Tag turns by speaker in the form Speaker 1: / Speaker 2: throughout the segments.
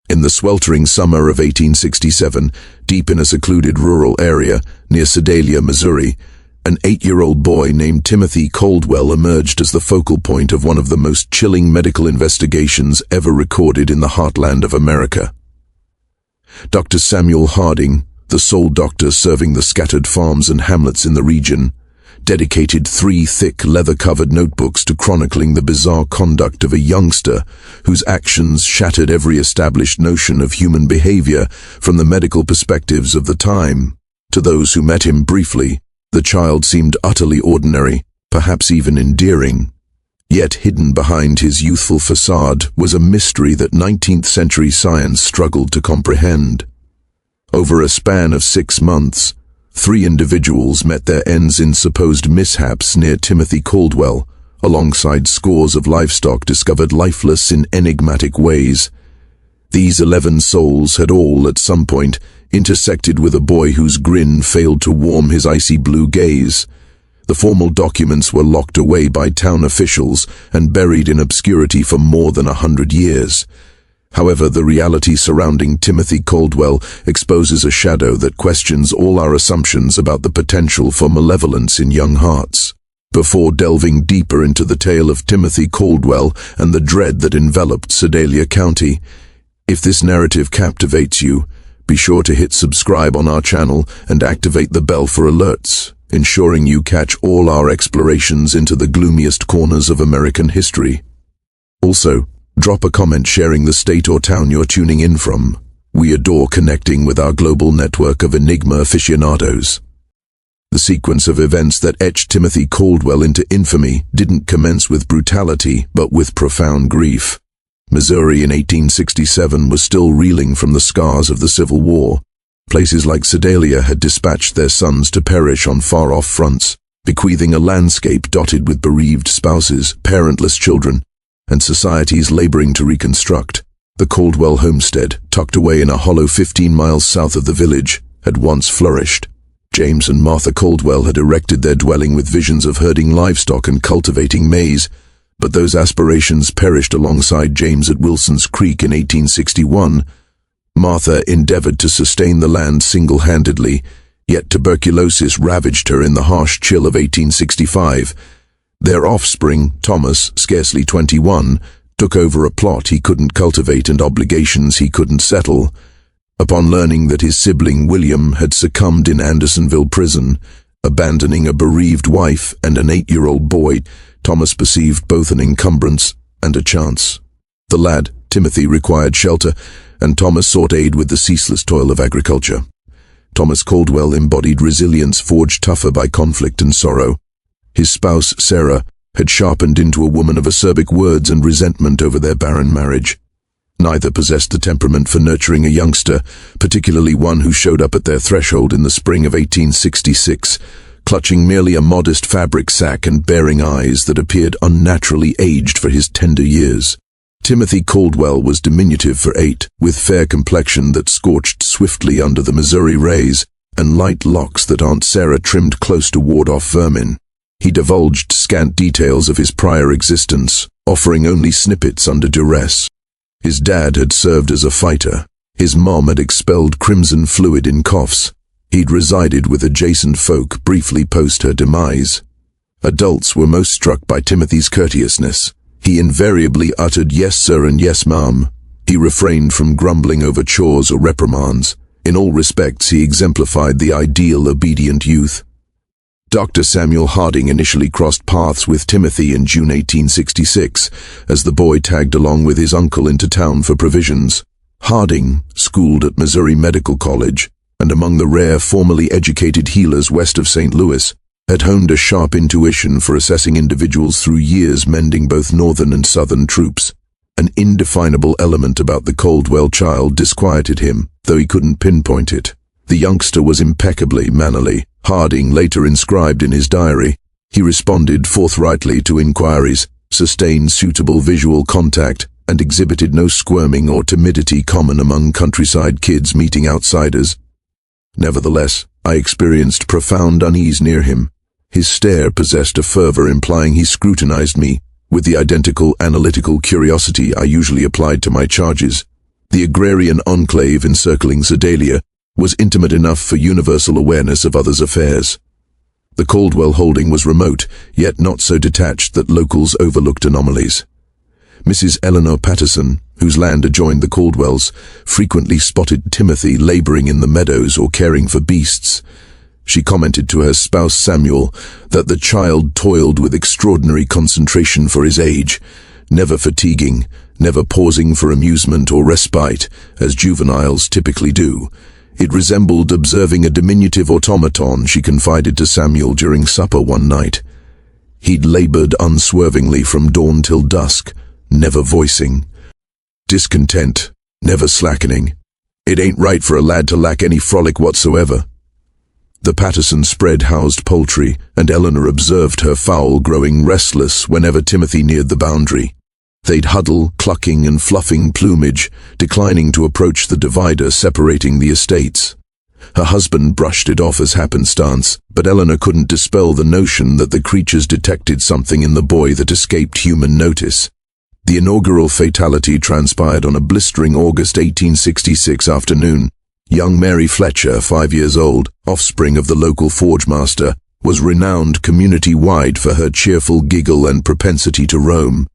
Speaker 1: In the sweltering summer of 1867, deep in a secluded rural area near Sedalia, Missouri, an 8-year-old boy named Timothy Caldwell emerged as the focal point of one of the most chilling medical investigations ever recorded in the heartland of America. Dr. Samuel Harding, the sole doctor serving the scattered farms and hamlets in the region, dedicated 3 thick leather-covered notebooks to chronicling the bizarre conduct of a youngster whose actions shattered every established notion of human behavior from the medical perspectives of the time. To those who met him briefly, the child seemed utterly ordinary, perhaps even endearing. Yet hidden behind his youthful facade was a mystery that 19th-century science struggled to comprehend. Over a span of 6 months, 3 individuals met their ends in supposed mishaps near Timothy Caldwell, alongside scores of livestock discovered lifeless in enigmatic ways. These 11 souls had all, at some point, intersected with a boy whose grin failed to warm his icy blue gaze. The formal documents were locked away by town officials and buried in obscurity for more than 100 years. However, the reality surrounding Timothy Caldwell exposes a shadow that questions all our assumptions about the potential for malevolence in young hearts. Before delving deeper into the tale of Timothy Caldwell and the dread that enveloped Sedalia County, if this narrative captivates you, be sure to hit subscribe on our channel and activate the bell for alerts, ensuring you catch all our explorations into the gloomiest corners of American history. Also, drop a comment sharing the state or town you're tuning in from. We adore connecting with our global network of Enigma aficionados. The sequence of events that etched Timothy Caldwell into infamy didn't commence with brutality, but with profound grief. Missouri in 1867 was still reeling from the scars of the Civil War. Places like Sedalia had dispatched their sons to perish on far-off fronts, bequeathing a landscape dotted with bereaved spouses, parentless children, and societies laboring to reconstruct. The Caldwell homestead, tucked away in a hollow 15 miles south of the village, had once flourished. James and Martha Caldwell had erected their dwelling with visions of herding livestock and cultivating maize, but those aspirations perished alongside James at Wilson's Creek in 1861. Martha endeavored to sustain the land single-handedly, yet tuberculosis ravaged her in the harsh chill of 1865. Their offspring, Thomas, scarcely 21, took over a plot he couldn't cultivate and obligations he couldn't settle. Upon learning that his sibling William had succumbed in Andersonville prison, abandoning a bereaved wife and an 8-year-old boy, Thomas perceived both an encumbrance and a chance. The lad, Timothy, required shelter, and Thomas sought aid with the ceaseless toil of agriculture. Thomas Caldwell embodied resilience forged tougher by conflict and sorrow. His spouse, Sarah, had sharpened into a woman of acerbic words and resentment over their barren marriage. Neither possessed the temperament for nurturing a youngster, particularly one who showed up at their threshold in the spring of 1866, clutching merely a modest fabric sack and bearing eyes that appeared unnaturally aged for his tender years. Timothy Caldwell was diminutive for 8, with fair complexion that scorched swiftly under the Missouri rays, and light locks that Aunt Sarah trimmed close to ward off vermin. He divulged scant details of his prior existence, offering only snippets under duress. His dad had served as a fighter. His mom had expelled crimson fluid in coughs. He'd resided with adjacent folk briefly post her demise. Adults were most struck by Timothy's courteousness. He invariably uttered yes sir and yes ma'am. He refrained from grumbling over chores or reprimands. In all respects he exemplified the ideal obedient youth. Dr. Samuel Harding initially crossed paths with Timothy in June 1866, as the boy tagged along with his uncle into town for provisions. Harding, schooled at Missouri Medical College, and among the rare formally educated healers west of St. Louis, had honed a sharp intuition for assessing individuals through years mending both northern and southern troops. An indefinable element about the Caldwell child disquieted him, though he couldn't pinpoint it. The youngster was impeccably mannerly, Harding later inscribed in his diary. He responded forthrightly to inquiries, sustained suitable visual contact, and exhibited no squirming or timidity common among countryside kids meeting outsiders. Nevertheless, I experienced profound unease near him. His stare possessed a fervor implying he scrutinized me with the identical analytical curiosity I usually applied to my charges. The agrarian enclave encircling Sedalia was intimate enough for universal awareness of others' affairs. The Caldwell holding was remote, yet not so detached that locals overlooked anomalies. Mrs. Eleanor Patterson, whose land adjoined the Caldwells, frequently spotted Timothy laboring in the meadows or caring for beasts. She commented to her spouse Samuel that the child toiled with extraordinary concentration for his age, never fatiguing, never pausing for amusement or respite, as juveniles typically do. It resembled observing a diminutive automaton, she confided to Samuel during supper one night. He'd labored unswervingly from dawn till dusk, never voicing. Discontent, never slackening. It ain't right for a lad to lack any frolic whatsoever. The Patterson spread housed poultry, and Eleanor observed her fowl growing restless whenever Timothy neared the boundary. They'd huddle, clucking and fluffing plumage, declining to approach the divider separating the estates. Her husband brushed it off as happenstance, but Eleanor couldn't dispel the notion that the creatures detected something in the boy that escaped human notice. The inaugural fatality transpired on a blistering August 1866 afternoon. Young Mary Fletcher, 5 years old, offspring of the local forge master, was renowned community-wide for her cheerful giggle and propensity to roam.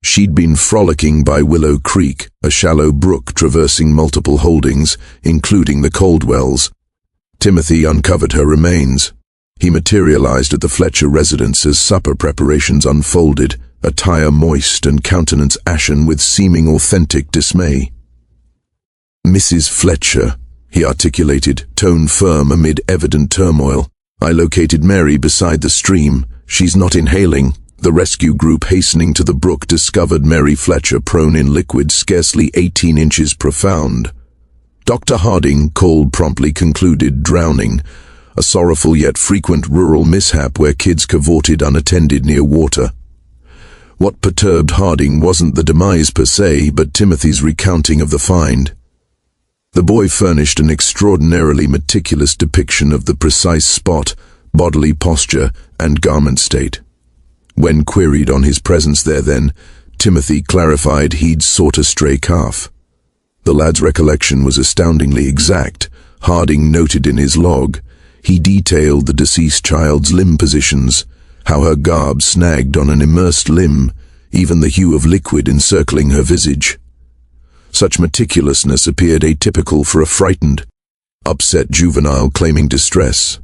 Speaker 1: She'd been frolicking by Willow Creek, a shallow brook traversing multiple holdings, including the Caldwells. Timothy uncovered her remains. He materialized at the Fletcher residence as supper preparations unfolded, attire moist and countenance ashen with seeming authentic dismay. "Mrs. Fletcher," he articulated, tone firm amid evident turmoil. "I located Mary beside the stream. She's not inhaling." The rescue group hastening to the brook discovered Mary Fletcher prone in liquid scarcely 18 inches profound. Dr. Harding called promptly concluded drowning, a sorrowful yet frequent rural mishap where kids cavorted unattended near water. What perturbed Harding wasn't the demise per se, but Timothy's recounting of the find. The boy furnished an extraordinarily meticulous depiction of the precise spot, bodily posture, and garment state. When queried on his presence there then, Timothy clarified he'd sought a stray calf. The lad's recollection was astoundingly exact. Harding noted in his log. He detailed the deceased child's limb positions, how her garb snagged on an immersed limb, even the hue of liquid encircling her visage. Such meticulousness appeared atypical for a frightened, upset juvenile claiming distress.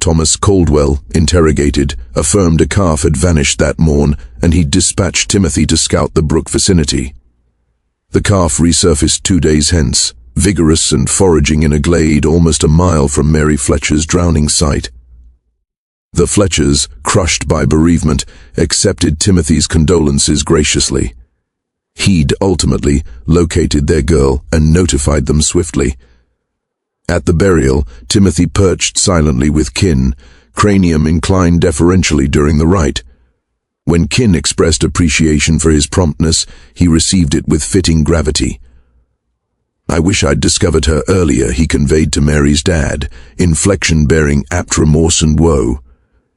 Speaker 1: Thomas Caldwell, interrogated, affirmed a calf had vanished that morn, and he'd dispatched Timothy to scout the brook vicinity. The calf resurfaced 2 days hence, vigorous and foraging in a glade almost a mile from Mary Fletcher's drowning site. The Fletchers, crushed by bereavement, accepted Timothy's condolences graciously. He'd ultimately located their girl and notified them swiftly. At the burial, Timothy perched silently with Kin, cranium inclined deferentially during the rite. When Kin expressed appreciation for his promptness, he received it with fitting gravity. "I wish I'd discovered her earlier," he conveyed to Mary's dad, inflection bearing apt remorse and woe.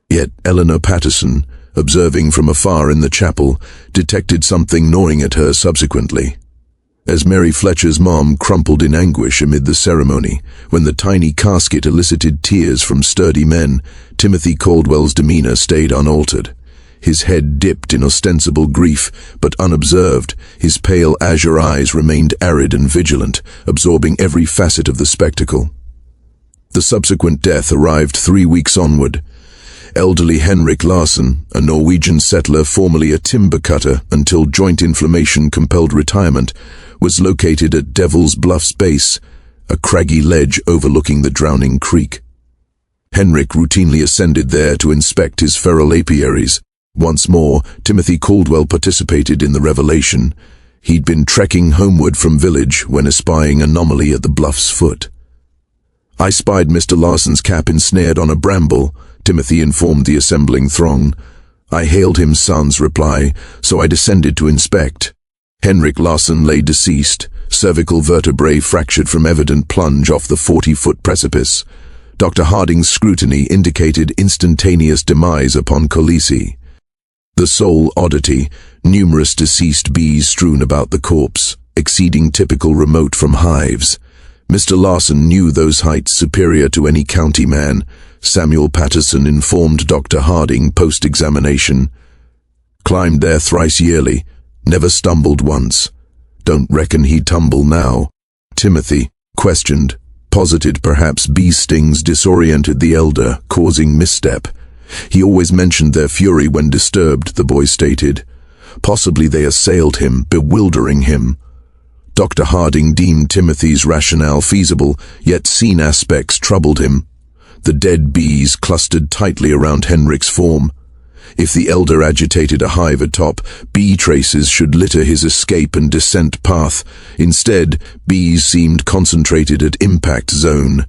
Speaker 1: Yet Eleanor Patterson, observing from afar in the chapel, detected something gnawing at her subsequently. As Mary Fletcher's mom crumpled in anguish amid the ceremony, when the tiny casket elicited tears from sturdy men, Timothy Caldwell's demeanor stayed unaltered. His head dipped in ostensible grief, but unobserved, his pale azure eyes remained arid and vigilant, absorbing every facet of the spectacle. The subsequent death arrived 3 weeks onward. Elderly Henrik Larsson, a Norwegian settler formerly a timber cutter until joint inflammation compelled retirement, was located at Devil's Bluff's base, a craggy ledge overlooking the drowning creek. Henrik routinely ascended there to inspect his feral apiaries. Once more, Timothy Caldwell participated in the revelation. He'd been trekking homeward from village when espying anomaly at the bluff's foot. "I spied Mr. Larsson's cap ensnared on a bramble," Timothy informed the assembling throng. "I hailed him son's reply, so I descended to inspect." Henrik Larsson lay deceased, cervical vertebrae fractured from evident plunge off the 40-foot precipice. Dr. Harding's scrutiny indicated instantaneous demise upon colicity. The sole oddity, numerous deceased bees strewn about the corpse. exceeding typical remote from hives. Mr. Larson knew those heights superior to any county man, Samuel Patterson informed Dr. Harding post-examination. Climbed there thrice yearly, never stumbled once. Don't reckon he'd tumble now. Timothy, questioned, posited perhaps bee stings disoriented the elder, causing misstep. He always mentioned their fury when disturbed, the boy stated. Possibly they assailed him, bewildering him. Dr. Harding deemed Timothy's rationale feasible, yet scene aspects troubled him. The dead bees clustered tightly around Henrik's form. If the elder agitated a hive atop, bee traces should litter his escape and descent path. Instead, bees seemed concentrated at impact zone.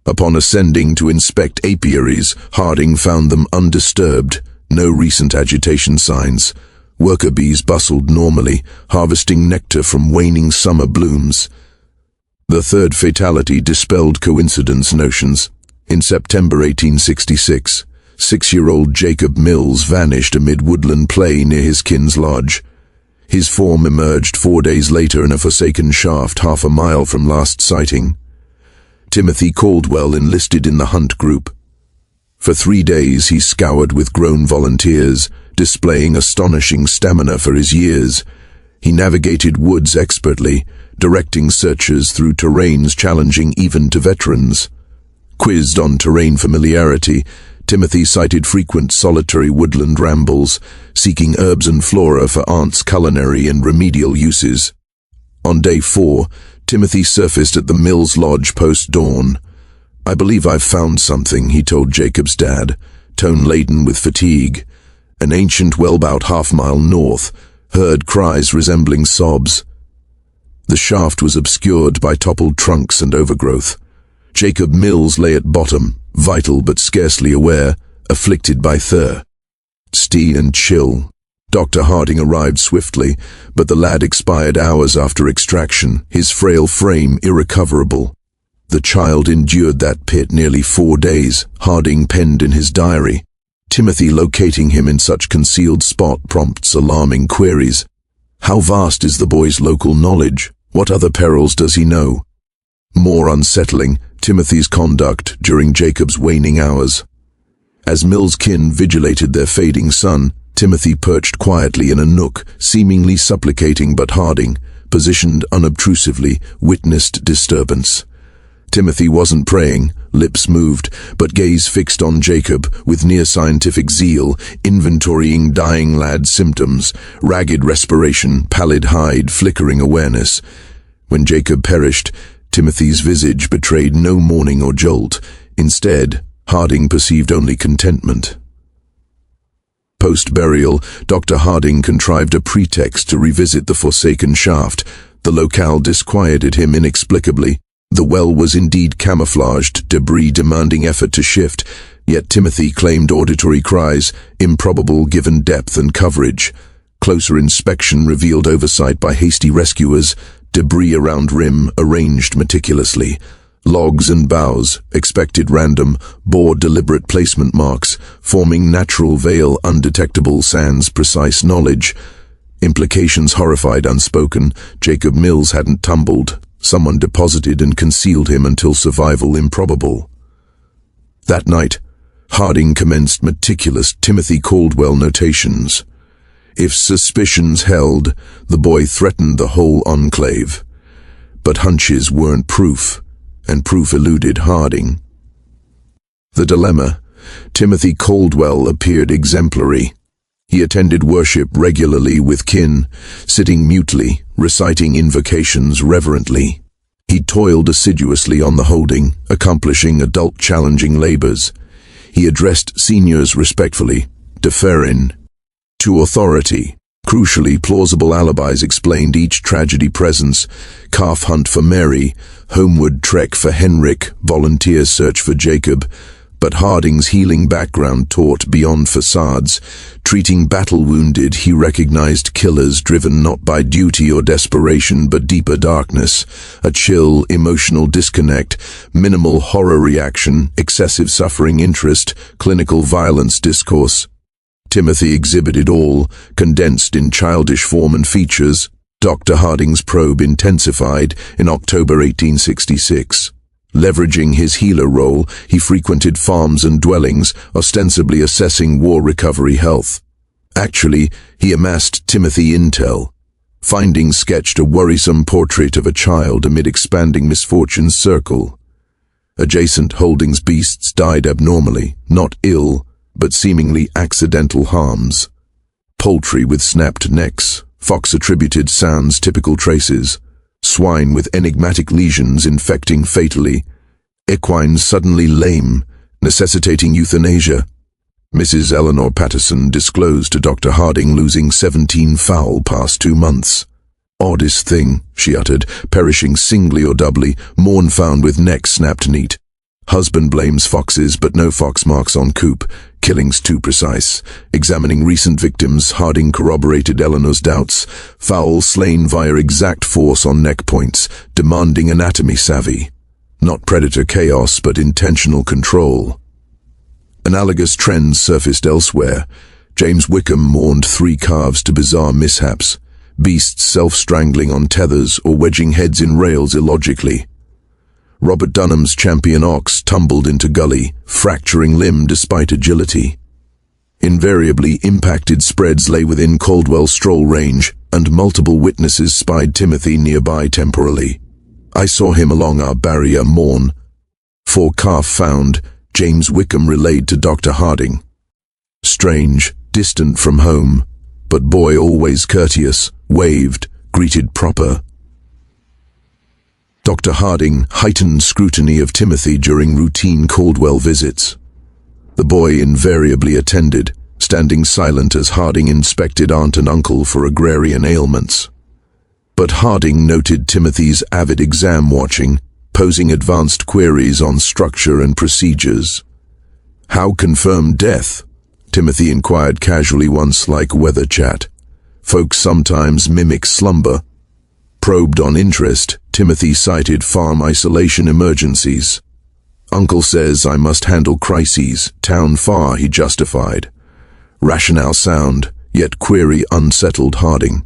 Speaker 1: Upon ascending to inspect apiaries, Harding found them undisturbed, no recent agitation signs. Worker bees bustled normally, harvesting nectar from waning summer blooms. The third fatality dispelled coincidence notions. In September 1866, 6-year-old Jacob Mills vanished amid woodland play near his kin's lodge. His form emerged 4 days later in a forsaken shaft half a mile from last sighting. Timothy Caldwell enlisted in the hunt group. For 3 days he scoured with grown volunteers, displaying astonishing stamina for his years. He navigated woods expertly, directing searchers through terrains challenging even to veterans. Quizzed on terrain familiarity, Timothy cited frequent solitary woodland rambles, seeking herbs and flora for aunt's culinary and remedial uses. On day 4, Timothy surfaced at the Mills Lodge post-dawn. "I believe I've found something," he told Jacob's dad, tone laden with fatigue. An ancient well about half-mile north, heard cries resembling sobs. The shaft was obscured by toppled trunks and overgrowth. Jacob Mills lay at bottom, vital but scarcely aware, afflicted by thirst and chill. Dr. Harding arrived swiftly, but the lad expired hours after extraction, his frail frame irrecoverable. The child endured that pit nearly 4 days, Harding penned in his diary. Timothy locating him in such concealed spot prompts alarming queries. How vast is the boy's local knowledge? What other perils does he know? More unsettling, Timothy's conduct during Jacob's waning hours. As Mills' kin vigilated their fading son, Timothy perched quietly in a nook, seemingly supplicating, but Harding, positioned unobtrusively, witnessed disturbance. Timothy wasn't praying, lips moved, but gaze fixed on Jacob with near-scientific zeal, inventorying dying lad's symptoms, ragged respiration, pallid hide, flickering awareness. When Jacob perished, Timothy's visage betrayed no mourning or jolt. Instead, Harding perceived only contentment. Post-burial, Dr. Harding contrived a pretext to revisit the forsaken shaft. The locale disquieted him inexplicably. The well was indeed camouflaged, debris demanding effort to shift, yet Timothy claimed auditory cries, improbable given depth and coverage. Closer inspection revealed oversight by hasty rescuers, debris around rim arranged meticulously. Logs and boughs, expected random, bore deliberate placement marks, forming natural veil undetectable sans precise knowledge. Implications horrified unspoken. Jacob Mills hadn't tumbled. Someone deposited and concealed him until survival improbable. That night, Harding commenced meticulous Timothy Caldwell notations. If suspicions held, the boy threatened the whole enclave. But hunches weren't proof, and proof eluded Harding. The dilemma: Timothy Caldwell appeared exemplary. He attended worship regularly with kin, sitting mutely, reciting invocations reverently. He toiled assiduously on the holding, accomplishing adult-challenging labors. He addressed seniors respectfully, deferring to authority. Crucially, plausible alibis explained each tragedy presence: calf hunt for Mary, homeward trek for Henrik, volunteer search for Jacob. But Harding's healing background taught beyond facades. Treating battle-wounded, he recognized killers driven not by duty or desperation but deeper darkness. A chill, emotional disconnect, minimal horror reaction, excessive suffering interest, clinical violence discourse. Timothy exhibited all, condensed in childish form and features. Dr. Harding's probe intensified in October 1866. Leveraging his healer role, he frequented farms and dwellings, ostensibly assessing war recovery health. Actually, he amassed Timothy intel. Findings sketched a worrisome portrait of a child amid expanding misfortune's circle. Adjacent holdings beasts died abnormally, not ill, but seemingly accidental harms. Poultry with snapped necks, fox-attributed sounds typical traces, swine with enigmatic lesions infecting fatally, equines suddenly lame, necessitating euthanasia. Mrs. Eleanor Patterson disclosed to Dr. Harding losing 17 fowl past 2 months. "Oddest thing," she uttered, "perishing singly or doubly, morn found with neck snapped neat. Husband blames foxes, but no fox marks on coop. Killings too precise. Examining recent victims, Harding corroborated Eleanor's doubts. Fowl slain via exact force on neck points, demanding anatomy savvy. Not predator chaos, but intentional control." Analogous trends surfaced elsewhere. James Wickham mourned 3 calves to bizarre mishaps, beasts self-strangling on tethers or wedging heads in rails illogically. Robert Dunham's champion ox tumbled into gully, fracturing limb despite agility. Invariably, impacted spreads lay within Caldwell's stroll range, and multiple witnesses spied Timothy nearby temporally. "I saw him along our barrier morn." 4 calf found, James Wickham relayed to Dr. Harding. Strange, distant from home, but boy always courteous, waved, greeted proper. Dr. Harding heightened scrutiny of Timothy during routine Caldwell visits. The boy invariably attended, standing silent as Harding inspected aunt and uncle for agrarian ailments. But Harding noted Timothy's avid exam watching, posing advanced queries on structure and procedures. "How confirm death?" Timothy inquired casually once, like weather chat. "Folks sometimes mimic slumber." Probed on interest, Timothy cited farm isolation emergencies. "Uncle says I must handle crises, town far," he justified. Rationale sound, yet query unsettled Harding.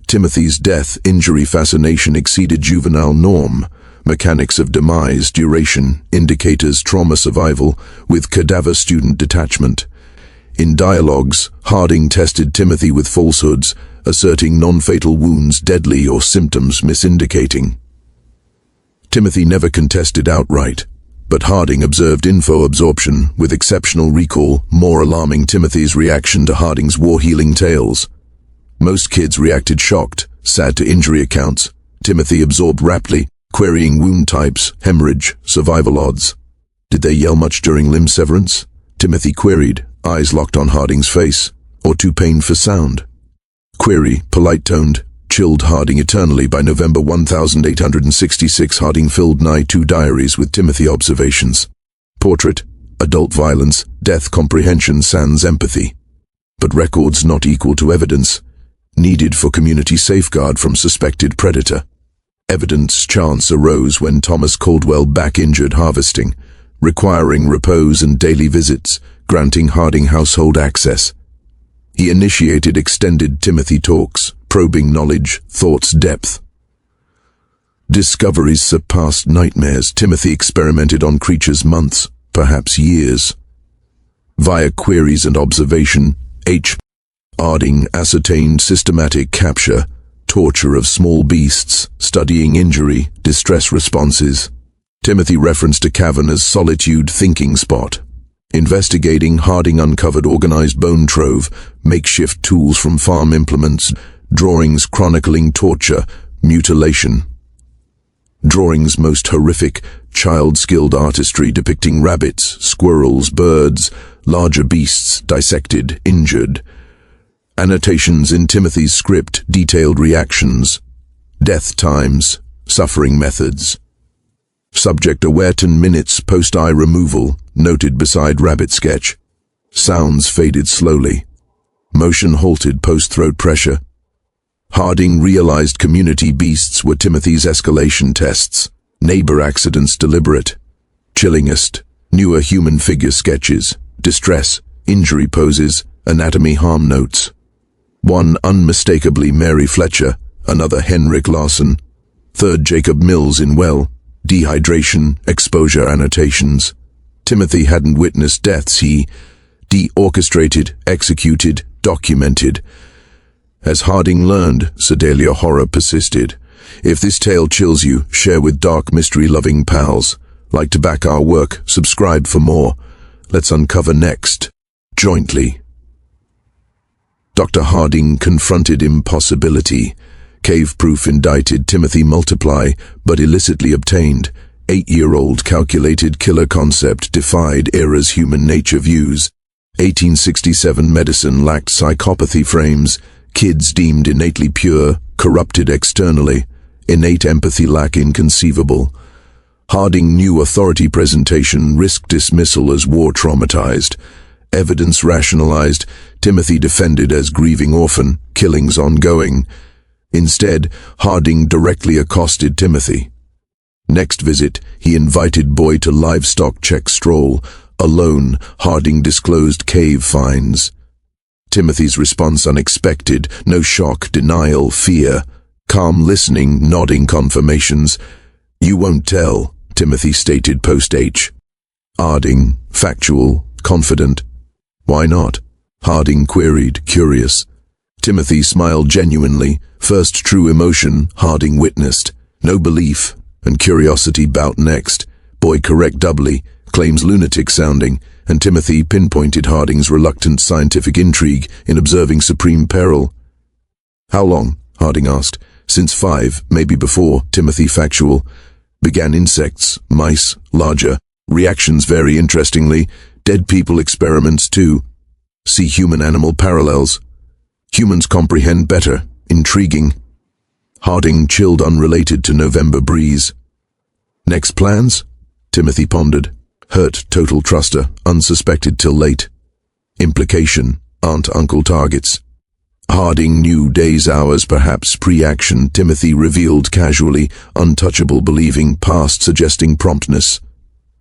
Speaker 1: Timothy's death-injury fascination exceeded juvenile norm. Mechanics of demise, duration, indicators trauma survival, with cadaver student detachment. In dialogues, Harding tested Timothy with falsehoods, asserting non-fatal wounds deadly or symptoms misindicating. Timothy never contested outright, but Harding observed info absorption with exceptional recall, more alarming Timothy's reaction to Harding's war-healing tales. Most kids reacted shocked, sad to injury accounts. Timothy absorbed raptly, querying wound types, hemorrhage, survival odds. "Did they yell much during limb severance?" Timothy queried, eyes locked on Harding's face. "Or too pained for sound?" Query, polite-toned, chilled Harding eternally. By November 1866, Harding filled nigh 2 diaries with Timothy observations. Portrait, adult violence, death comprehension sans empathy. But records not equal to evidence, needed for community safeguard from suspected predator. Evidence chance arose when Thomas Caldwell back-injured harvesting, requiring repose and daily visits, granting Harding household access. He initiated extended Timothy talks, probing knowledge, thought's depth. Discoveries surpassed nightmares. Timothy experimented on creatures months, perhaps years. Via queries and observation, Harding ascertained systematic capture, torture of small beasts, studying injury, distress responses. Timothy referenced a cavern as solitude thinking spot. Investigating, Harding uncovered organized bone trove, makeshift tools from farm implements, drawings chronicling torture, mutilation. Drawings most horrific, child-skilled artistry depicting rabbits, squirrels, birds, larger beasts dissected, injured. Annotations in Timothy's script detailed reactions, death times, suffering methods. Subject Awareton minutes post-eye removal, noted beside rabbit sketch. Sounds faded slowly. Motion halted post-throat pressure. Harding realized community beasts were Timothy's escalation tests. Neighbor accidents deliberate. Chillingest, newer human figure sketches. Distress, injury poses, anatomy harm notes. One unmistakably Mary Fletcher, Another Henrik Larsson. Third Jacob Mills in well. Dehydration, exposure annotations. Timothy hadn't witnessed deaths, he de-orchestrated, executed, documented. As Harding learned, Sedalia horror persisted. If this tale chills you, share with dark mystery-loving pals. Like to back our work, subscribe for more. Let's uncover next, jointly. Dr. Harding confronted impossibility. Cave-proof indicted Timothy multiply, but illicitly obtained. 8-year-old calculated killer concept defied era's human nature views. 1867 medicine lacked psychopathy frames. Kids deemed innately pure, corrupted externally. Innate empathy lack inconceivable. Harding knew authority presentation risked dismissal as war-traumatized. Evidence rationalized, Timothy defended as grieving orphan, killings ongoing. Instead, Harding directly accosted Timothy. Next visit, he invited boy to livestock check stroll. Alone, Harding disclosed cave finds. Timothy's response unexpected, no shock, denial, fear. Calm listening, nodding confirmations. "You won't tell," Timothy stated post-H. Harding, factual, confident. "Why not?" Harding queried, curious. Timothy smiled genuinely. First true emotion Harding witnessed. No belief, and curiosity bout next. Boy correct doubly, claims lunatic sounding, and Timothy pinpointed Harding's reluctant scientific intrigue in observing supreme peril. "How long?" Harding asked. "Since 5, maybe before," Timothy factual. "Began insects, mice, larger. Reactions vary interestingly. Dead people experiments too. See human-animal parallels. Humans comprehend better. Intriguing." Harding chilled unrelated to November breeze. "Next plans?" Timothy pondered. Hurt total truster, unsuspected till late. Implication, aunt-uncle targets. Harding knew days, hours, perhaps pre-action. Timothy revealed casually, untouchable believing, past suggesting promptness.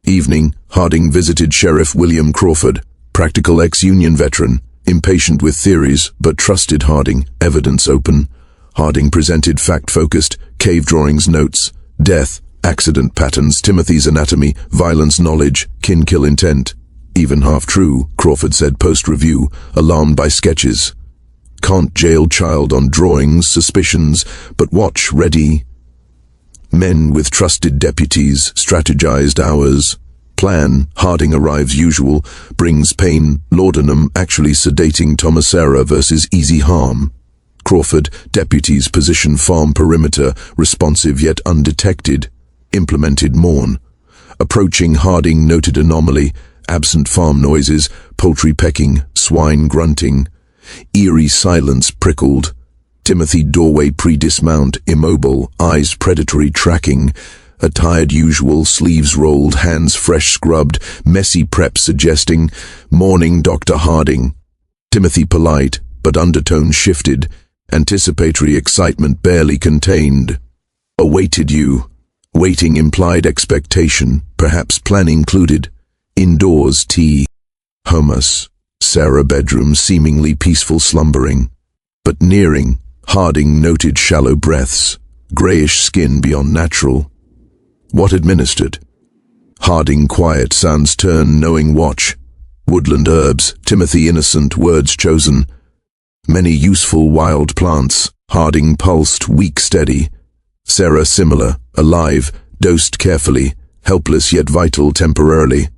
Speaker 1: Evening, Harding visited Sheriff William Crawford, practical ex-Union veteran, impatient with theories, but trusted Harding, evidence open. Harding presented fact-focused, cave drawings, notes, death, accident patterns, Timothy's anatomy, violence knowledge, kin-kill intent. Even half true, Crawford said post-review, alarmed by sketches. Can't jail child on drawings, suspicions, but watch, ready. Men with trusted deputies, strategized hours. Plan, Harding arrives usual, brings pain, laudanum, actually sedating Tomasera versus easy harm. Crawford, deputies position farm perimeter, responsive yet undetected. Implemented morn. Approaching Harding noted anomaly, absent farm noises, poultry pecking, swine grunting. Eerie silence prickled. Timothy doorway pre-dismount, immobile, eyes predatory tracking. Attired usual, sleeves rolled, hands fresh scrubbed, messy prep suggesting, morning Dr. Harding. Timothy polite, but undertone shifted, anticipatory excitement barely contained. Awaited you. Waiting implied expectation, perhaps plan included. Indoors tea. Hummus. Sarah bedroom seemingly peaceful slumbering. But nearing, Harding noted shallow breaths, grayish skin beyond natural. What administered? Harding quiet, sans turn, knowing watch. Woodland herbs, Timothy innocent, words chosen. Many useful wild plants, Harding pulsed, weak steady. Sarah similar, alive, dosed carefully, helpless yet vital temporarily.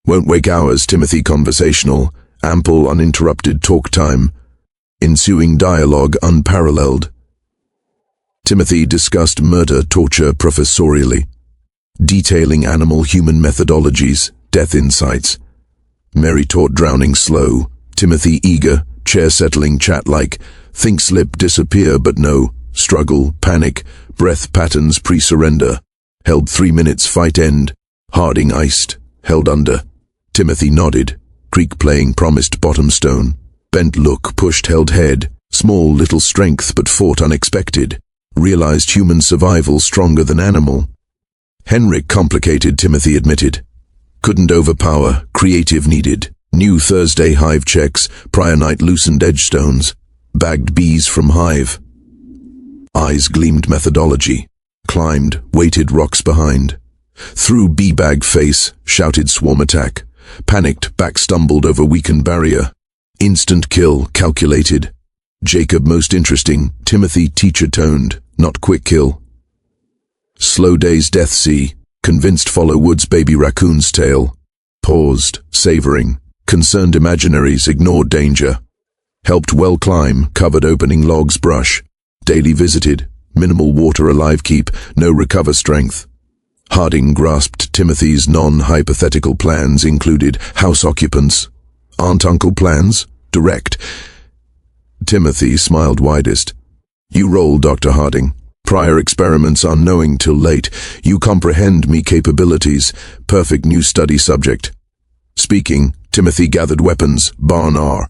Speaker 1: Won't wake hours, Timothy conversational, ample uninterrupted talk time. Ensuing dialogue unparalleled. Timothy discussed murder, torture professorially, detailing animal-human methodologies, death insights. Mary taught drowning slow, Timothy eager, chair-settling chat-like, think slip, disappear, but no, struggle, panic, breath patterns pre-surrender. Held 3 minutes, fight end. Harding iced, held under. Timothy nodded, creak playing promised bottom stone. Bent look, pushed held head, small little strength but fought unexpected. Realized human survival stronger than animal. Henrik complicated, Timothy admitted. Couldn't overpower, creative needed. New Thursday hive checks, prior night loosened edge stones. Bagged bees from hive. Eyes gleamed methodology. Climbed, weighted rocks behind. Through bee-bag face, shouted swarm attack. Panicked, back stumbled over weakened barrier. Instant kill, calculated. Jacob most interesting, Timothy teacher toned, not quick kill. Slow day's death see, convinced follow Wood's baby raccoon's tail. Paused, savoring. Concerned imaginaries, ignored danger. Helped well climb, covered opening logs brush. Daily visited, minimal water alive keep, no recover strength. Harding grasped Timothy's non-hypothetical plans included house occupants. Aunt-uncle plans? Direct. Timothy smiled widest. You roll, Dr. Harding. Prior experiments unknowing till late. You comprehend me capabilities. Perfect new study subject. Speaking, Timothy gathered weapons, barn R.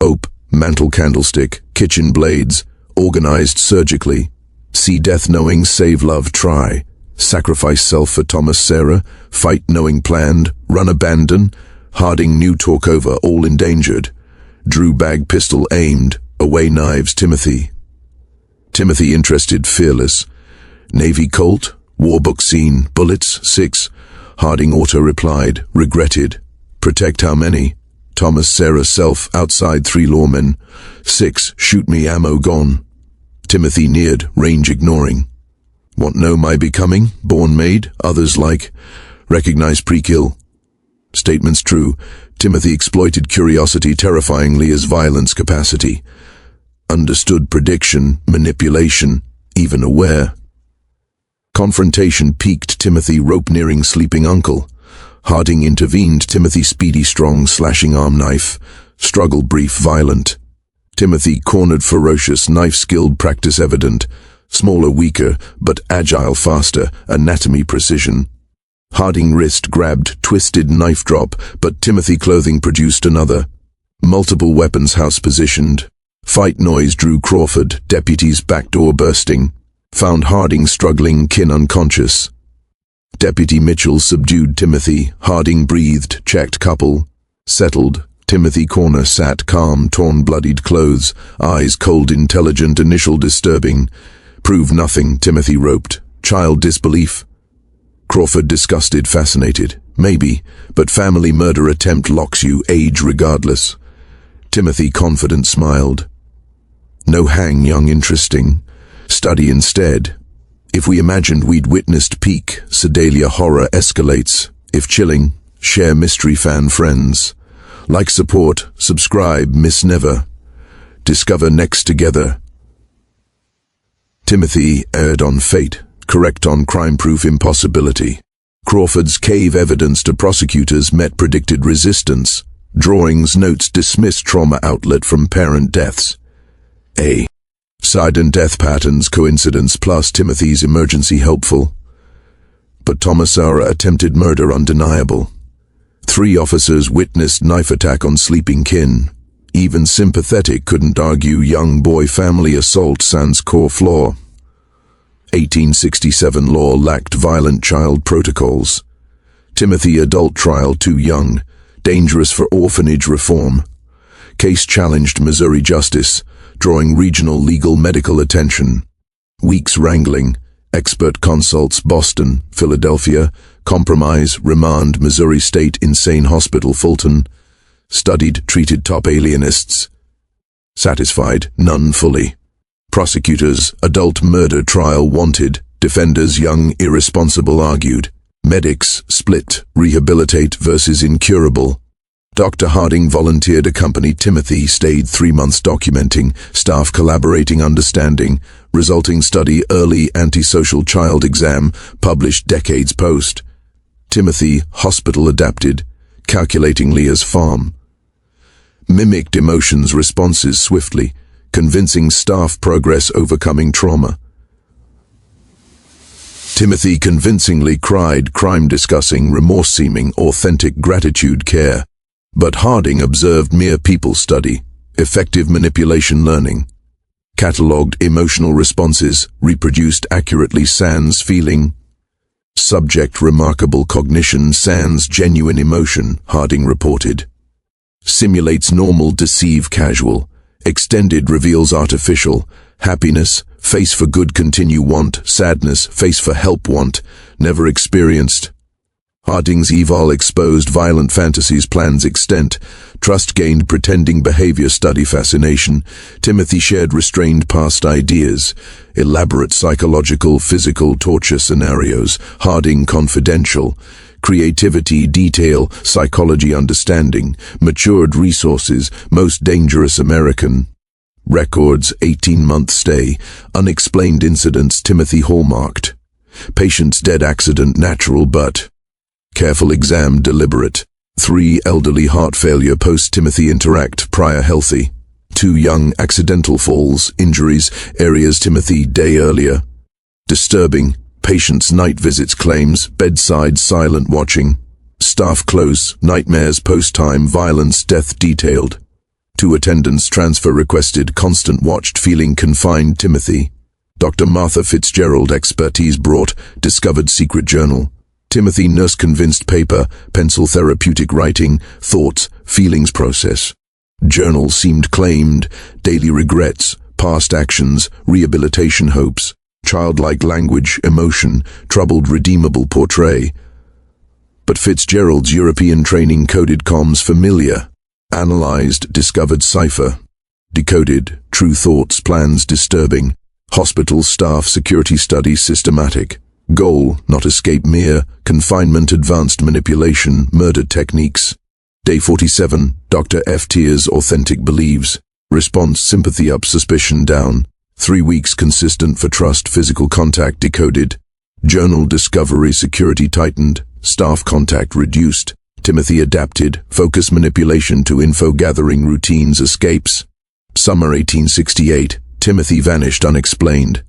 Speaker 1: Ope, mantle candlestick, kitchen blades, organized surgically. See death knowing, save love, try. Sacrifice self for Thomas Sarah, fight knowing planned, run abandon. Harding knew talk over, all endangered. Drew bag pistol aimed, away knives Timothy. Timothy interested, fearless. Navy Colt, warbook scene, bullets, 6. Harding auto replied, regretted. Protect how many? Thomas Sarah self, outside 3 lawmen. 6, shoot me ammo gone. Timothy neared, range ignoring. Want know my becoming? Born made, others like. Recognize pre-kill. Statements true. Timothy exploited curiosity terrifyingly as violence capacity. Understood prediction, manipulation, even aware. Confrontation piqued Timothy, rope nearing sleeping uncle. Harding intervened, Timothy speedy strong, slashing arm knife. Struggle brief, violent. Timothy cornered ferocious, knife skilled, practice evident. Smaller, weaker, but agile, faster, anatomy precision. Harding wrist grabbed, twisted knife drop, but Timothy clothing produced another. Multiple weapons house positioned. Fight noise drew Crawford, deputy's back door bursting. Found Harding struggling, kin unconscious. Deputy Mitchell subdued Timothy. Harding breathed, checked couple. Settled. Timothy corner sat calm, torn bloodied clothes. Eyes cold intelligent, initial disturbing. Prove nothing, Timothy roped. Child disbelief. Crawford disgusted, fascinated. Maybe, but family murder attempt locks you, age regardless. Timothy confident smiled. No hang, young interesting. Study instead. If we imagined we'd witnessed peak, Sedalia horror escalates. If chilling, share mystery fan friends. Like support, subscribe, miss never. Discover next together. Timothy erred on fate, correct on crime-proof impossibility. Crawford's cave evidence to prosecutors met predicted resistance. Drawings, notes dismissed trauma outlet from parent deaths. A. Sudden death patterns coincidence plus Timothy's emergency helpful. But Tomasara attempted murder undeniable. 3 officers witnessed knife attack on sleeping kin. Even sympathetic couldn't argue young boy family assault sans core flaw. 1867 law lacked violent child protocols. Timothy adult trial too young, dangerous for orphanage reform. Case challenged Missouri justice, drawing regional legal medical attention. Weeks wrangling, expert consults Boston, Philadelphia, compromise, remand Missouri State Insane Hospital Fulton. Studied, treated top alienists. Satisfied, none fully. Prosecutors, adult murder trial wanted. Defenders, young, irresponsible argued. Medics, split, rehabilitate versus incurable. Dr. Harding volunteered, accompanied Timothy, stayed 3 months documenting, staff collaborating, understanding, resulting study early antisocial child exam, published decades post. Timothy, hospital adapted, calculating Leah's farm. Mimicked emotions responses swiftly, convincing staff progress overcoming trauma. Timothy convincingly cried, crime discussing, remorse seeming, authentic gratitude care. But Harding observed mere people study, effective manipulation learning. Catalogued emotional responses, reproduced accurately sans feeling. Subject remarkable cognition sans genuine emotion, Harding reported. Simulates normal, deceive casual. Extended reveals artificial. Happiness, Face for good continue want, sadness, face for help want, never experienced. Harding's eval exposed violent fantasies plans extent, trust gained pretending behavior study fascination, Timothy shared restrained past ideas, elaborate psychological, physical torture scenarios, Harding confidential, creativity, detail, psychology understanding, matured resources, most dangerous American. Records, 18-month stay, unexplained incidents, Timothy hallmarked. Patient's dead accident natural but careful exam deliberate. 3 elderly heart failure post-Timothy interact prior healthy. 2 young accidental falls, injuries, areas Timothy day earlier. Disturbing, patient's night visits claims, bedside silent watching. Staff close, nightmares post-time, violence, death detailed. 2 attendants transfer requested, constant watched, feeling confined Timothy. Dr. Martha Fitzgerald expertise brought, discovered secret journal. Timothy nurse convinced paper, pencil therapeutic writing, thoughts, feelings process. Journal seemed claimed, daily regrets, past actions, rehabilitation hopes, childlike language, emotion, troubled redeemable portray. But Fitzgerald's European training coded comms familiar, analyzed, discovered cipher, decoded, true thoughts, plans disturbing, hospital staff security study systematic. Goal, not escape mere, confinement advanced manipulation, murder techniques. Day 47, Dr. F. Tears authentic believes. Response sympathy up, suspicion down. 3 weeks consistent for trust, physical contact decoded. Journal discovery security tightened, staff contact reduced. Timothy adapted, focus manipulation to info gathering routines escapes. Summer 1868, Timothy vanished unexplained.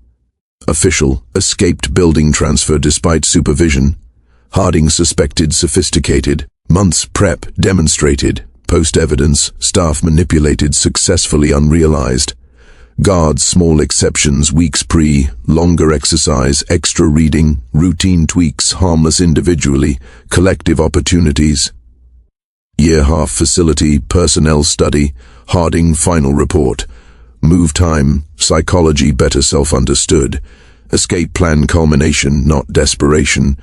Speaker 1: Official, escaped building transfer despite supervision. Harding suspected sophisticated. Months prep demonstrated. Post-evidence, staff manipulated successfully unrealized. Guards small exceptions, weeks pre, longer exercise, extra reading, routine tweaks, harmless individually, collective opportunities. Year-half facility, personnel study, Harding final report. Move time, psychology better self-understood. Escape plan culmination, not desperation.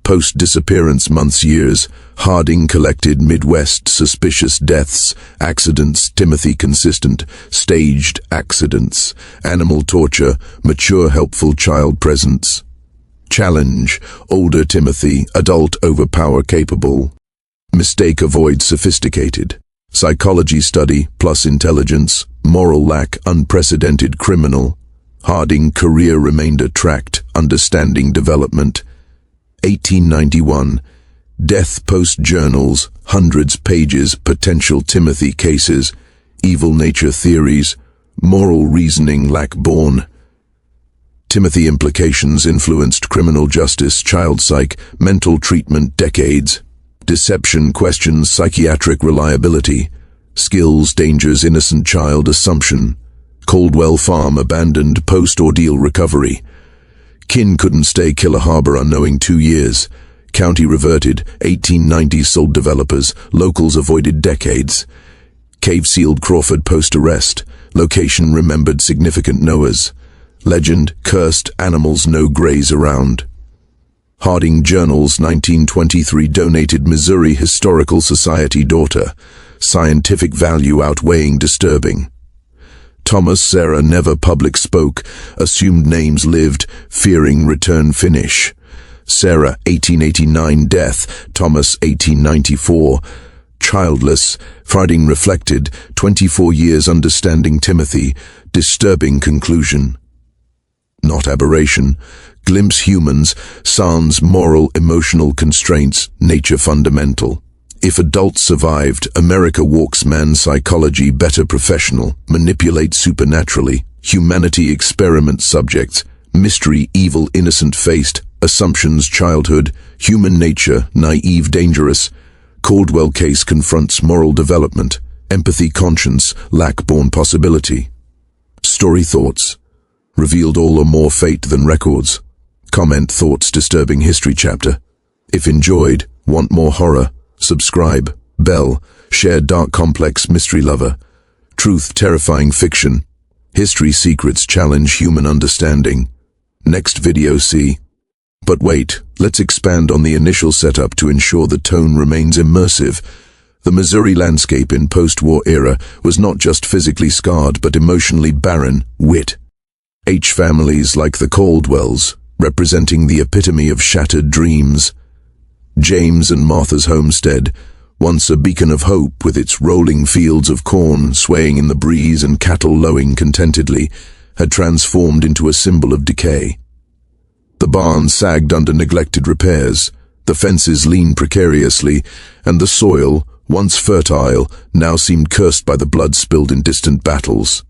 Speaker 1: Post-disappearance months years, Harding collected Midwest suspicious deaths, accidents, Timothy consistent, staged accidents, animal torture, mature helpful child presence. Challenge, older Timothy, adult overpower capable. Mistake avoid sophisticated. Psychology study plus intelligence, moral lack unprecedented criminal. Harding career remainder tracked, understanding development. 1891, death post journals, hundreds pages, potential Timothy cases, evil nature theories, moral reasoning lack born. Timothy implications influenced criminal justice, child psych, mental treatment decades. Deception questions psychiatric reliability. Skills, dangers, innocent child assumption. Caldwell Farm abandoned post-ordeal recovery. Kin couldn't stay Killer Harbor unknowing 2 years. County reverted, 1890s sold developers, locals avoided decades. Cave sealed Crawford post-arrest. Location remembered significant knowers. Legend, cursed animals no graze around. Harding Journals 1923 donated Missouri Historical Society daughter. Scientific value outweighing disturbing. Thomas Sarah never public spoke, assumed names lived, fearing return finish. Sarah 1889 death, Thomas 1894. Childless, Harding reflected, 24 years understanding Timothy, disturbing conclusion. Not aberration. Glimpse humans, sans moral emotional constraints, nature fundamental. If adults survived, America walks man psychology better professional, manipulate supernaturally, humanity experiment subjects, mystery evil innocent faced, assumptions childhood, human nature naive dangerous. Caldwell case confronts moral development, empathy conscience, lack born possibility. Story thoughts. Revealed all or more fate than records. Comment thoughts disturbing history chapter. If enjoyed, want more horror, subscribe, bell, share dark complex mystery lover. Truth terrifying fiction. History secrets challenge human understanding. Next video see. But wait, let's expand on the initial setup to ensure the tone remains immersive. The Missouri landscape in post-war era was not just physically scarred but emotionally barren. H families like the Caldwells, representing the epitome of shattered dreams. James and Martha's homestead, once a beacon of hope with its rolling fields of corn swaying in the breeze and cattle lowing contentedly, had transformed into a symbol of decay. The barn sagged under neglected repairs, the fences leaned precariously, and the soil, once fertile, now seemed cursed by the blood spilled in distant battles.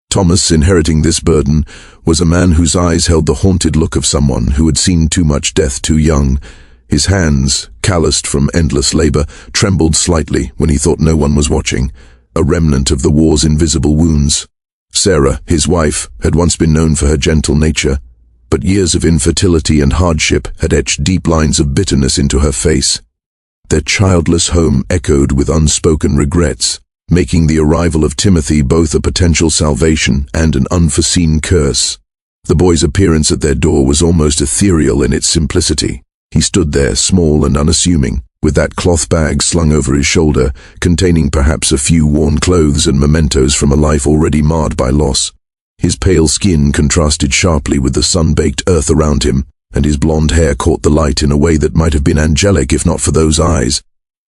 Speaker 1: Thomas, inheriting this burden, was a man whose eyes held the haunted look of someone who had seen too much death too young. His hands, calloused from endless labor, trembled slightly when he thought no one was watching, a remnant of the war's invisible wounds. Sarah, his wife, had once been known for her gentle nature, but years of infertility and hardship had etched deep lines of bitterness into her face. Their childless home echoed with unspoken regrets, making the arrival of Timothy both a potential salvation and an unforeseen curse. The boy's appearance at their door was almost ethereal in its simplicity. He stood there, small and unassuming, with that cloth bag slung over his shoulder, containing perhaps a few worn clothes and mementos from a life already marred by loss. His pale skin contrasted sharply with the sun-baked earth around him, and his blonde hair caught the light in a way that might have been angelic if not for those eyes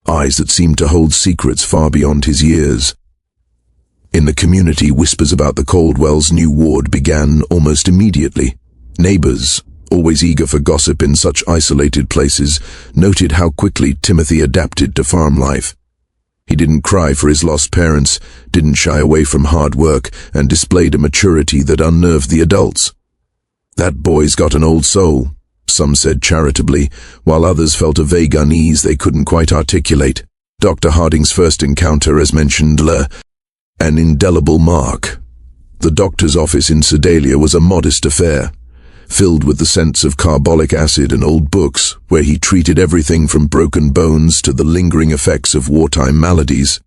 Speaker 1: that seemed to hold secrets far beyond his years. In the community, whispers about the Caldwells' new ward began almost immediately. Neighbors, always eager for gossip in such isolated places, noted how quickly Timothy adapted to farm life. He didn't cry for his lost parents, didn't shy away from hard work, and displayed a maturity that unnerved the adults. "That boy's got an old soul," some said charitably, while others felt a vague unease they couldn't quite articulate. Dr. Harding's first encounter, as mentioned, an indelible mark. The doctor's office in Sedalia was a modest affair, filled with the scents of carbolic acid and old books, where he treated everything from broken bones to the lingering effects of wartime maladies.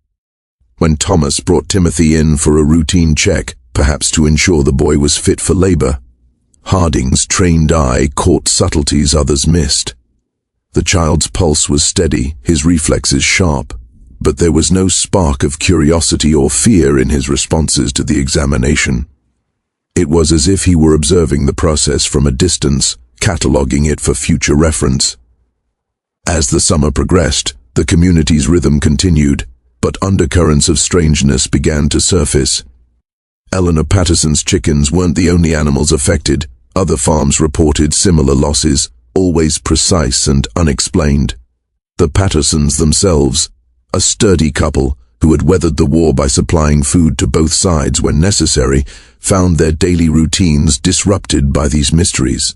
Speaker 1: When Thomas brought Timothy in for a routine check, perhaps to ensure the boy was fit for labor, Harding's trained eye caught subtleties others missed. The child's pulse was steady, his reflexes sharp, but there was no spark of curiosity or fear in his responses to the examination. It was as if he were observing the process from a distance, cataloguing it for future reference. As the summer progressed, the community's rhythm continued, but undercurrents of strangeness began to surface. Eleanor Patterson's chickens weren't the only animals affected. Other farms reported similar losses, always precise and unexplained. The Pattersons themselves, a sturdy couple who had weathered the war by supplying food to both sides when necessary, found their daily routines disrupted by these mysteries.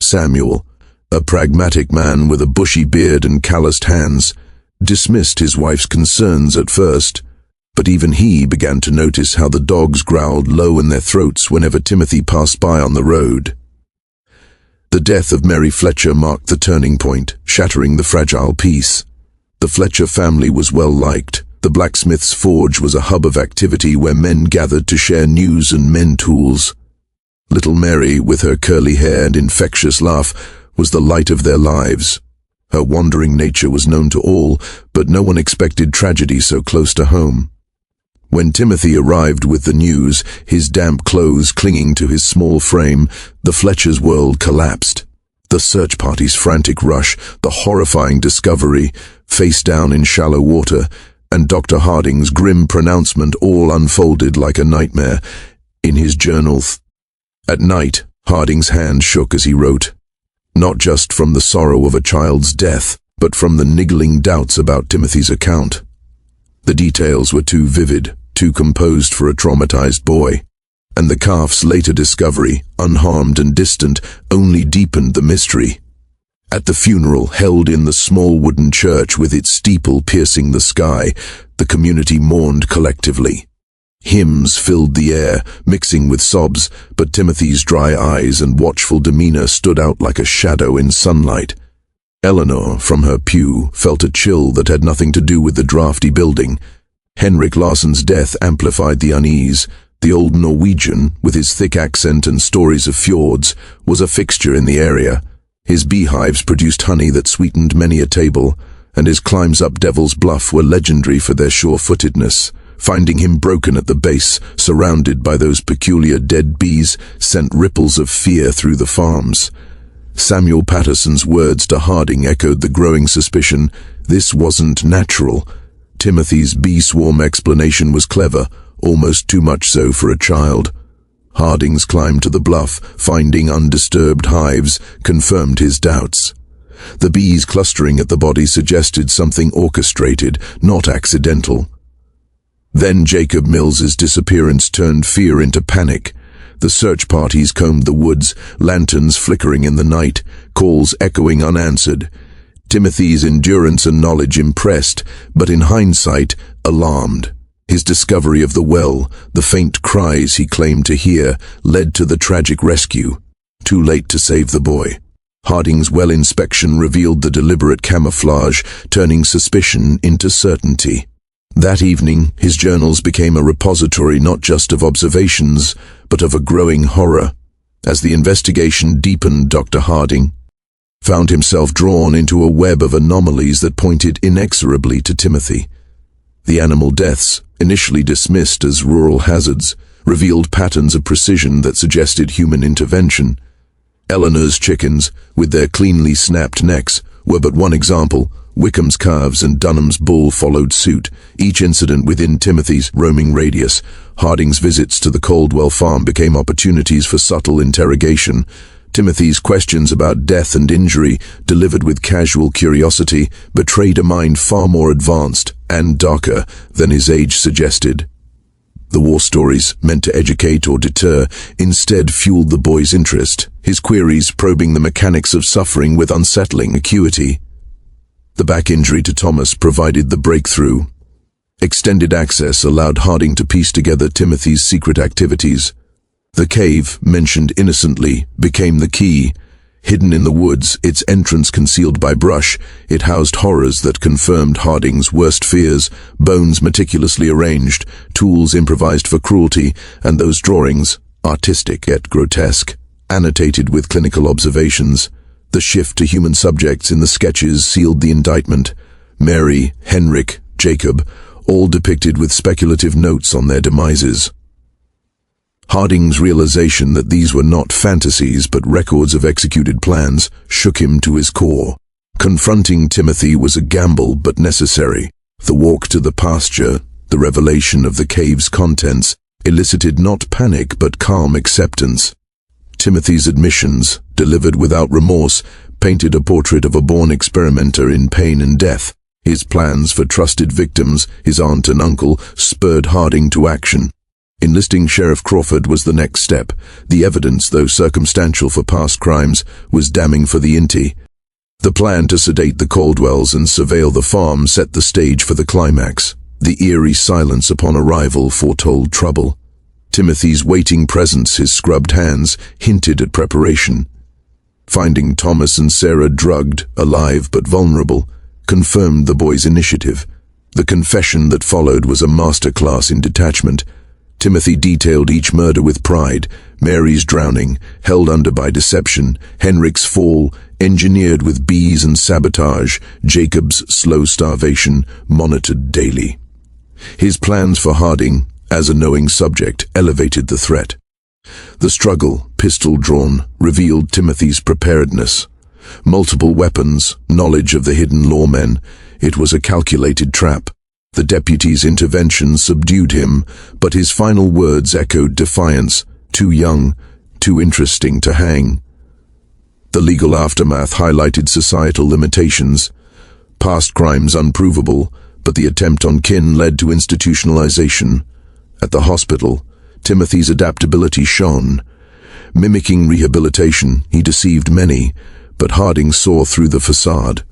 Speaker 1: Samuel, a pragmatic man with a bushy beard and calloused hands, dismissed his wife's concerns at first, but even he began to notice how the dogs growled low in their throats whenever Timothy passed by on the road. The death of Mary Fletcher marked the turning point, shattering the fragile peace. The Fletcher family was well liked. The blacksmith's forge was a hub of activity where men gathered to share news and mend tools. Little Mary, with her curly hair and infectious laugh, was the light of their lives. Her wandering nature was known to all, but no one expected tragedy so close to home. When Timothy arrived with the news, his damp clothes clinging to his small frame, the Fletcher's world collapsed. The search party's frantic rush, the horrifying discovery, face down in shallow water, and Dr. Harding's grim pronouncement all unfolded like a nightmare. In his journal, at night, Harding's hand shook as he wrote, not just from the sorrow of a child's death, but from the niggling doubts about Timothy's account. The details were too vivid, too composed for a traumatized boy, and the calf's later discovery, unharmed and distant, only deepened the mystery. At the funeral held in the small wooden church with its steeple piercing the sky, the community mourned collectively. Hymns filled the air, mixing with sobs, but Timothy's dry eyes and watchful demeanor stood out like a shadow in sunlight. Eleanor, from her pew, felt a chill that had nothing to do with the drafty building. Henrik Larsson's death amplified the unease. The old Norwegian, with his thick accent and stories of fjords, was a fixture in the area. His beehives produced honey that sweetened many a table, and his climbs up Devil's Bluff were legendary for their sure-footedness. Finding him broken at the base, surrounded by those peculiar dead bees, sent ripples of fear through the farms. Samuel Patterson's words to Harding echoed the growing suspicion this wasn't natural. Timothy's bee-swarm explanation was clever, almost too much so for a child. Harding's climb to the bluff, finding undisturbed hives, confirmed his doubts. The bees clustering at the body suggested something orchestrated, not accidental. Then Jacob Mills's disappearance turned fear into panic. The search parties combed the woods, lanterns flickering in the night, calls echoing unanswered. Timothy's endurance and knowledge impressed, but in hindsight, alarmed. His discovery of the well, the faint cries he claimed to hear, led to the tragic rescue. Too late to save the boy. Harding's well inspection revealed the deliberate camouflage, turning suspicion into certainty. That evening, his journals became a repository not just of observations, but of a growing horror. As the investigation deepened, Dr. Harding found himself drawn into a web of anomalies that pointed inexorably to Timothy. The animal deaths, initially dismissed as rural hazards, revealed patterns of precision that suggested human intervention. Eleanor's chickens, with their cleanly snapped necks, were but one example. Wickham's calves and Dunham's bull followed suit, each incident within Timothy's roaming radius. Harding's visits to the Caldwell farm became opportunities for subtle interrogation. Timothy's questions about death and injury, delivered with casual curiosity, betrayed a mind far more advanced and darker than his age suggested. The war stories, meant to educate or deter, instead fueled the boy's interest, his queries probing the mechanics of suffering with unsettling acuity. The back injury to Thomas provided the breakthrough. Extended access allowed Harding to piece together Timothy's secret activities. The cave, mentioned innocently, became the key. Hidden in the woods, its entrance concealed by brush, it housed horrors that confirmed Harding's worst fears, bones meticulously arranged, tools improvised for cruelty, and those drawings, artistic yet grotesque, annotated with clinical observations. The shift to human subjects in the sketches sealed the indictment. Mary, Henrik, Jacob, all depicted with speculative notes on their demises. Harding's realization that these were not fantasies but records of executed plans shook him to his core. Confronting Timothy was a gamble but necessary. The walk to the pasture, the revelation of the cave's contents, elicited not panic but calm acceptance. Timothy's admissions, delivered without remorse, painted a portrait of a born experimenter in pain and death. His plans for trusted victims, his aunt and uncle, spurred Harding to action. Enlisting Sheriff Crawford was the next step. The evidence, though circumstantial for past crimes, was damning for the Inti. The plan to sedate the Caldwells and surveil the farm set the stage for the climax. The eerie silence upon arrival foretold trouble. Timothy's waiting presence, his scrubbed hands, hinted at preparation. Finding Thomas and Sarah drugged, alive but vulnerable, confirmed the boy's initiative. The confession that followed was a masterclass in detachment. Timothy detailed each murder with pride: Mary's drowning, held under by deception; Henrik's fall, engineered with bees and sabotage; Jacob's slow starvation, monitored daily. His plans for Harding, as a knowing subject, elevated the threat. The struggle, pistol drawn, revealed Timothy's preparedness. Multiple weapons, knowledge of the hidden lawmen. It was a calculated trap. The deputy's intervention subdued him, but his final words echoed defiance: too young, too interesting to hang. The legal aftermath highlighted societal limitations. Past crimes unprovable, but the attempt on kin led to institutionalization. At the hospital, Timothy's adaptability shone. Mimicking rehabilitation, he deceived many, but Harding saw through the facade.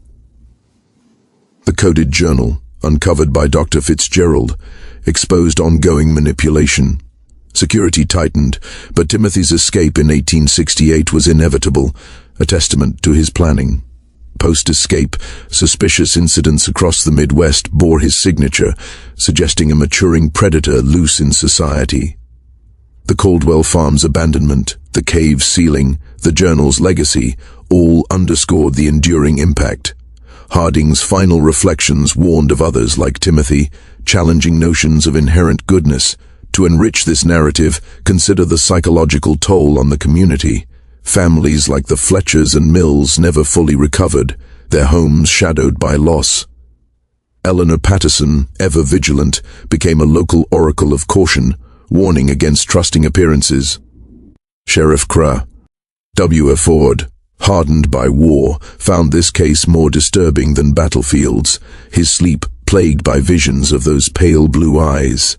Speaker 1: The coded journal, uncovered by Dr. Fitzgerald, exposed ongoing manipulation. Security tightened, but Timothy's escape in 1868 was inevitable, a testament to his planning. Post-escape, suspicious incidents across the Midwest bore his signature, suggesting a maturing predator loose in society. The Caldwell farm's abandonment, the cave's ceiling, the journal's legacy, all underscored the enduring impact. Harding's final reflections warned of others like Timothy, challenging notions of inherent goodness. To enrich this narrative, consider the psychological toll on the community. Families like the Fletchers and Mills never fully recovered, their homes shadowed by loss. Eleanor Patterson, ever vigilant, became a local oracle of caution, warning against trusting appearances. Sheriff Cra. W. Ford, hardened by war, found this case more disturbing than battlefields, his sleep plagued by visions of those pale blue eyes.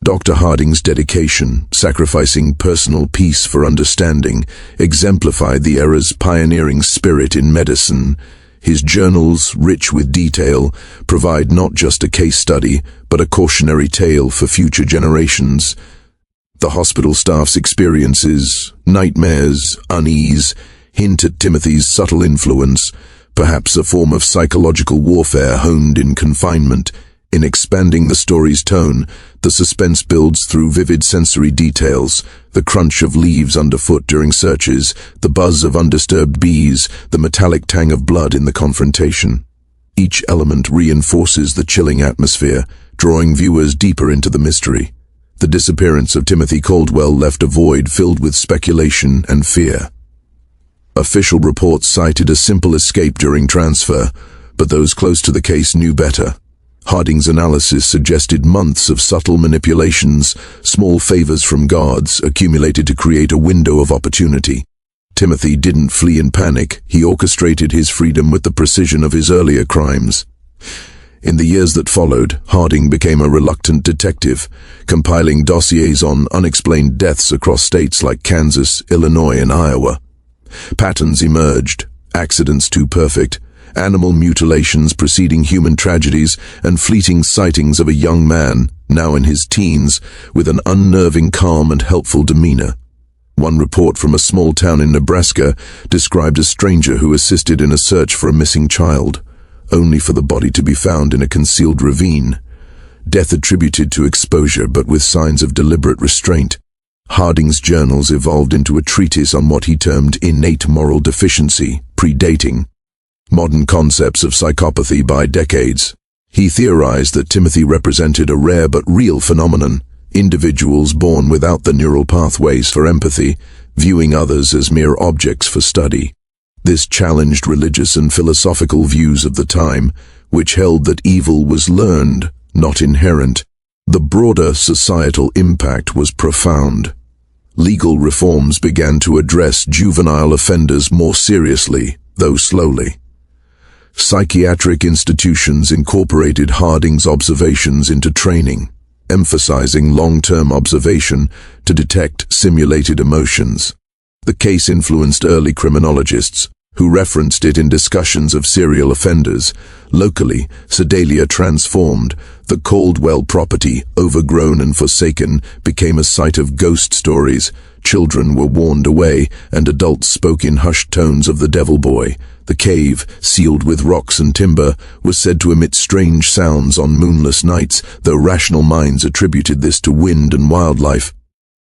Speaker 1: Dr. Harding's dedication, sacrificing personal peace for understanding, exemplified the era's pioneering spirit in medicine. His journals, rich with detail, provide not just a case study, but a cautionary tale for future generations. The hospital staff's experiences, nightmares, unease, hint at Timothy's subtle influence, perhaps a form of psychological warfare honed in confinement. In expanding the story's tone, the suspense builds through vivid sensory details, the crunch of leaves underfoot during searches, the buzz of undisturbed bees, the metallic tang of blood in the confrontation. Each element reinforces the chilling atmosphere, drawing viewers deeper into the mystery. The disappearance of Timothy Caldwell left a void filled with speculation and fear. Official reports cited a simple escape during transfer, but those close to the case knew better. Harding's analysis suggested months of subtle manipulations, small favors from guards, accumulated to create a window of opportunity. Timothy didn't flee in panic, he orchestrated his freedom with the precision of his earlier crimes. In the years that followed, Harding became a reluctant detective, compiling dossiers on unexplained deaths across states like Kansas, Illinois, and Iowa. Patterns emerged, accidents too perfect, animal mutilations preceding human tragedies, and fleeting sightings of a young man, now in his teens, with an unnerving calm and helpful demeanor. One report from a small town in Nebraska described a stranger who assisted in a search for a missing child, only for the body to be found in a concealed ravine. Death attributed to exposure, but with signs of deliberate restraint. Harding's journals evolved into a treatise on what he termed innate moral deficiency, predating modern concepts of psychopathy by decades. He theorized that Timothy represented a rare but real phenomenon, individuals born without the neural pathways for empathy, viewing others as mere objects for study. This challenged religious and philosophical views of the time, which held that evil was learned, not inherent. The broader societal impact was profound. Legal reforms began to address juvenile offenders more seriously, though slowly. Psychiatric institutions incorporated Harding's observations into training, emphasizing long-term observation to detect simulated emotions. The case influenced early criminologists, who referenced it in discussions of serial offenders. Locally, Sedalia transformed. The Caldwell property, overgrown and forsaken, became a site of ghost stories. Children were warned away, and adults spoke in hushed tones of the devil boy. The cave, sealed with rocks and timber, was said to emit strange sounds on moonless nights, though rational minds attributed this to wind and wildlife.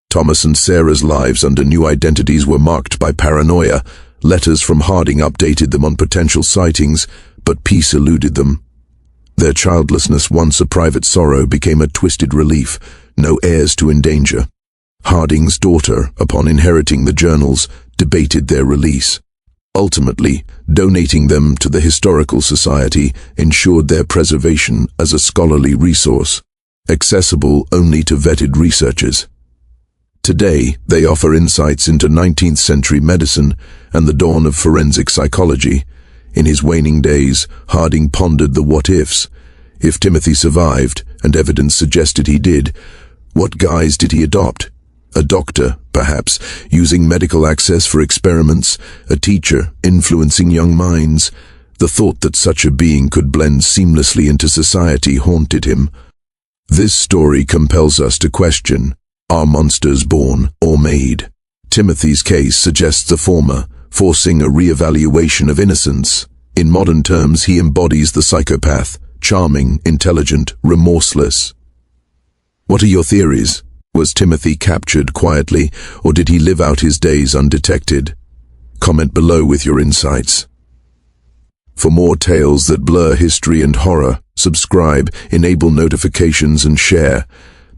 Speaker 1: Thomas and Sarah's lives under new identities were marked by paranoia. Letters from Harding updated them on potential sightings, but peace eluded them. Their childlessness, once a private sorrow, became a twisted relief, no heirs to endanger. Harding's daughter, upon inheriting the journals, debated their release. Ultimately, donating them to the Historical Society ensured their preservation as a scholarly resource, accessible only to vetted researchers. Today, they offer insights into 19th-century medicine and the dawn of forensic psychology. In his waning days, Harding pondered the what-ifs. If Timothy survived, and evidence suggested he did, what guise did he adopt? A doctor, perhaps, using medical access for experiments, a teacher, influencing young minds. The thought that such a being could blend seamlessly into society haunted him. This story compels us to question, are monsters born or made? Timothy's case suggests the former, forcing a re-evaluation of innocence. In modern terms, he embodies the psychopath, charming, intelligent, remorseless. What are your theories? Was Timothy captured quietly, or did he live out his days undetected? Comment below with your insights. For more tales that blur history and horror, subscribe, enable notifications and share.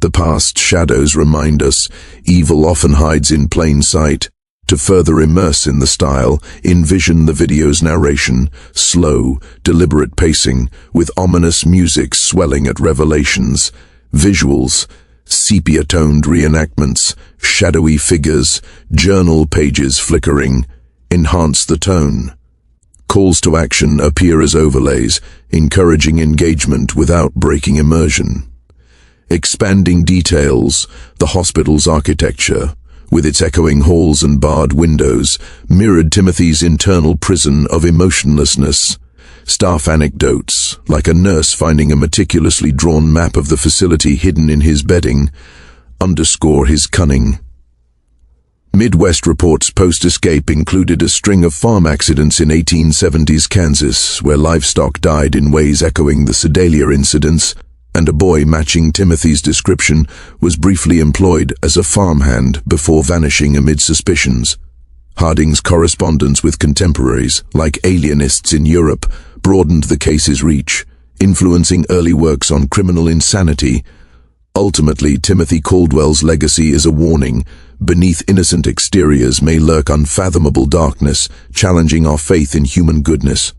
Speaker 1: The past's shadows remind us, evil often hides in plain sight. To further immerse in the style, envision the video's narration, slow, deliberate pacing, with ominous music swelling at revelations. Visuals, sepia-toned reenactments, shadowy figures, journal pages flickering, enhance the tone. Calls to action appear as overlays, encouraging engagement without breaking immersion. Expanding details, the hospital's architecture, with its echoing halls and barred windows, mirrored Timothy's internal prison of emotionlessness. Staff anecdotes, like a nurse finding a meticulously drawn map of the facility hidden in his bedding, underscore his cunning. Midwest reports post-escape included a string of farm accidents in 1870s Kansas, where livestock died in ways echoing the Sedalia incidents, and a boy matching Timothy's description was briefly employed as a farmhand before vanishing amid suspicions. Harding's correspondence with contemporaries, like alienists in Europe, broadened the case's reach, influencing early works on criminal insanity. Ultimately, Timothy Caldwell's legacy is a warning. Beneath innocent exteriors may lurk unfathomable darkness, challenging our faith in human goodness.